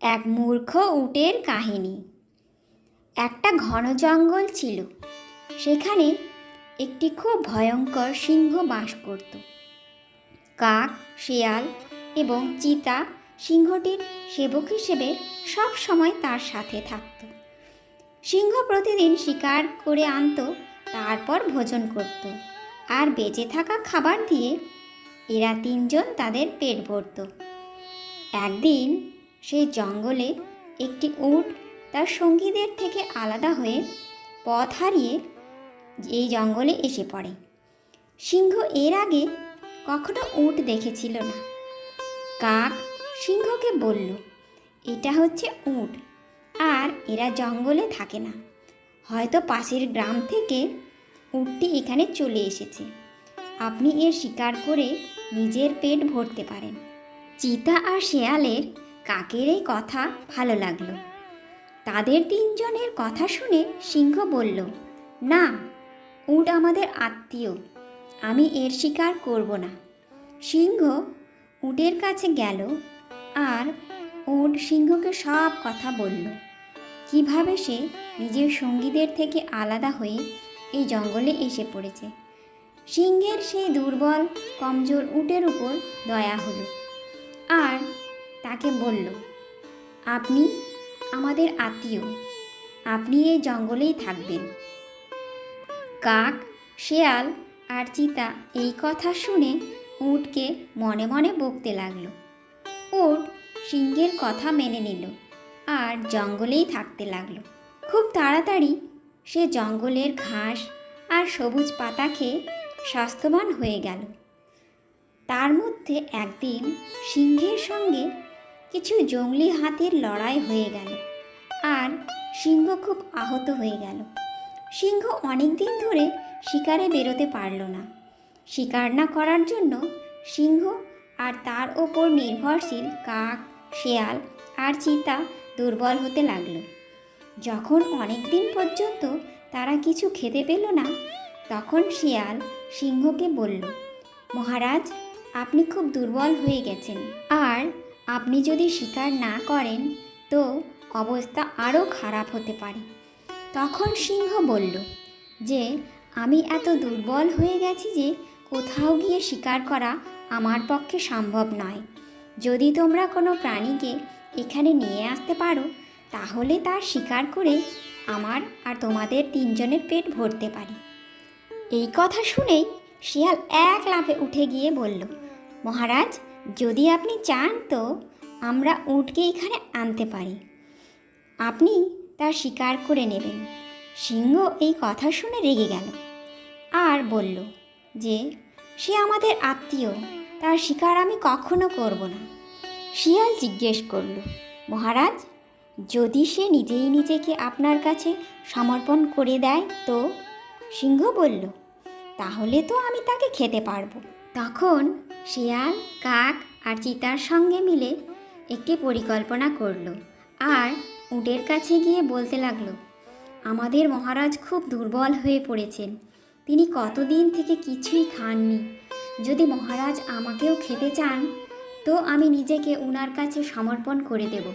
এক মূর্খ উটের কাহিনী। একটা ঘন জঙ্গল ছিল। সেখানে একটি খুব ভয়ঙ্কর সিংহ বাস করত। কাক, শিয়াল এবং চিতা সিংহটির সেবক হিসেবে সব সময় তার সাথে থাকত। সিংহ প্রতিদিন শিকার করে আনত, তারপর ভোজন করত, আর বেঁচে থাকা খাবার দিয়ে এরা তিনজন তাদের পেট ভরত। একদিন সেই জঙ্গলে একটি উট তার সঙ্গীদের থেকে আলাদা হয়ে পথ হারিয়ে এই জঙ্গলে এসে পড়ে। সিংহ এর আগে কখনো উট দেখেছিল না। কাক সিংহকে বলল, এটা হচ্ছে উট, আর এরা জঙ্গলে থাকে না। হয়তো পাশের গ্রাম থেকে উটটি এখানে চলে এসেছে। আপনি এর শিকার করে নিজের পেট ভরতে পারেন। চিতা আর শেয়ালের কাকের এই কথা ভালো লাগলো। তাদের তিনজনের কথা শুনে সিংহ বলল, না, উট আমাদের আত্মীয়, আমি এর শিকার করব না। সিংহ উটের কাছে গেল, আর উট সিংহকে সব কথা বলল, কিভাবে সে নিজের সঙ্গীদের থেকে আলাদা হয়ে এই জঙ্গলে এসে পড়েছে। সিংহের সেই দুর্বল কমজোর উটের উপর দয়া হলো, আর তাকে বলল, আপনি আমাদের আত্মীয়, আপনি এই জঙ্গলেই থাকবেন। কাক, শেয়াল আর চিতা এই কথা শুনে উটকে মনে মনে বকতে লাগলো। উট সিংহের কথা মেনে নিল আর জঙ্গলেই থাকতে লাগলো। খুব তাড়াতাড়ি সে জঙ্গলের ঘাস আর সবুজ পাতা খেয়ে স্বাস্থ্যবান হয়ে গেল। তার মধ্যে একদিন সিংহের সঙ্গে কিছু জঙ্গলি হাতির লড়াই হয়ে গেল, আর সিংহ খুব আহত হয়ে গেল। সিংহ অনেক দিন ধরে শিকারে বেরোতে পারল না। শিকার না করার জন্য সিংহ আর তার ওপর নির্ভরশীল কাক, শেয়াল আর চিতা দুর্বল হতে লাগলো। যখন অনেক দিন পর্যন্ত তারা কিছু খেতে পেল না, তখন শিয়াল সিংহকে বলল, মহারাজ, আপনি খুব দুর্বল হয়ে গেছেন, আর আপনি যদি শিকার না করেন তো অবস্থা আরও খারাপ হতে পারে। তখন সিংহ বলল যে, আমি এত দুর্বল হয়ে গেছি যে কোথাও গিয়ে শিকার করা আমার পক্ষে সম্ভব নয়। যদি তোমরা কোনো প্রাণীকে এখানে নিয়ে আসতে পারো, তাহলে তার শিকার করে আমার আর তোমাদের তিনজনের পেট ভরতে পারি। এই কথা শুনেই শিয়াল এক লাফে উঠে গিয়ে বলল, মহারাজ, যদি আপনি চান তো আমরা উটকে এখানে আনতে পারি, আপনি তার শিকার করে নেবেন। সিংহ এই কথা শুনে রেগে গেল আর বলল যে সে আমাদের আত্মীয়, তার শিকার আমি কখনো করব না। শিয়াল জিজ্ঞেস করল, মহারাজ, যদি সে নিজেই নিজেকে আপনার কাছে সমর্পণ করে দেয় তো? সিংহ বলল, তাহলে তো আমি তাকে খেতে পারবো। তখন শিয়াল, কাক আর চিতার সঙ্গে মিলে একটি পরিকল্পনা করলো, আর উটের কাছে গিয়ে বলতে লাগলো, আমাদের মহারাজ খুব দুর্বল হয়ে পড়েছেন, তিনি কতদিন থেকে কিছুই খাননি। যদি মহারাজ আমাকেও খেতে চান তো আমি নিজেকে উনার কাছে সমর্পণ করে দেব।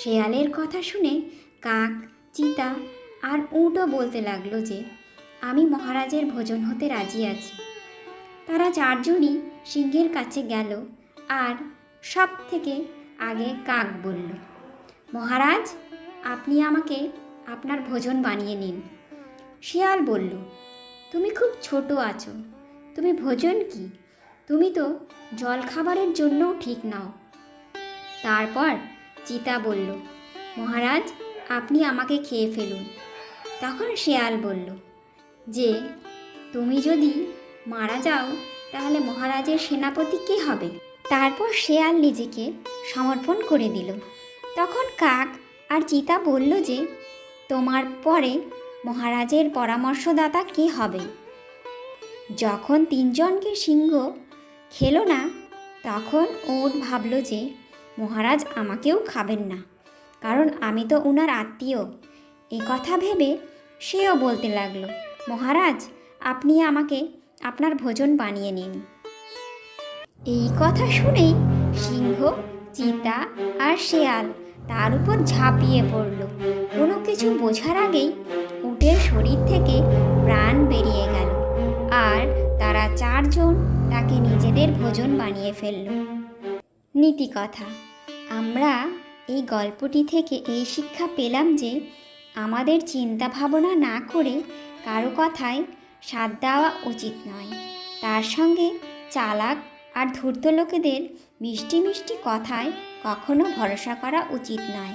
শেয়ালের কথা শুনে কাক, চিতা আর উটও বলতে লাগলো যে আমি মহারাজের ভোজন হতে রাজি আছি। তারা চারজনই সিংহের কাছে গেল, আর সব থেকে আগে কাক বলল, মহারাজ, আপনি আমাকে আপনার ভোজন বানিয়ে নিন। শিয়াল বলল, তুমি খুব ছোট আছো, তুমি ভোজন কি? তুমি তো জল খাবারের জন্যও ঠিক নাও। তারপর চিতা বলল, মহারাজ, আপনি আমাকে খেয়ে ফেলুন। তখন শিয়াল বলল যে তুমি যদি মারা যাও তাহলে মহারাজের সেনাপতি কে হবে? তারপর শেয়াল নিজেকে সমর্পণ করে দিল। তখন কাক আর চিতা বলল যে তোমার পরে মহারাজের পরামর্শদাতা কে হবে? যখন তিনজনকে সিংহ খেলো না, তখন উট ভাবল যে মহারাজ আমাকেও খাবেন না, কারণ আমি তো উনার আত্মীয়। এ কথা ভেবে সেও বলতে লাগলো, মহারাজ, আপনি আমাকে আপনার ভোজন বানিয়ে নিন। এই কথা শুনেই সিংহ, চিতা আর শেয়াল তার উপর ঝাঁপিয়ে পড়ল। কোনো কিছু বোঝার আগেই উটের শরীর থেকে প্রাণ বেরিয়ে গেল, আর তারা চারজন তাকে নিজেদের ভোজন বানিয়ে ফেলল। নীতিকথা, আমরা এই গল্পটি থেকে এই শিক্ষা পেলাম যে আমাদের চিন্তা ভাবনা না করে কারো কথায় সাথ দেওয়া উচিত নয়। তার সঙ্গে চালাক আর ধূর্ত লোকেদের মিষ্টি মিষ্টি কথায় কখনো ভরসা করা উচিত নয়।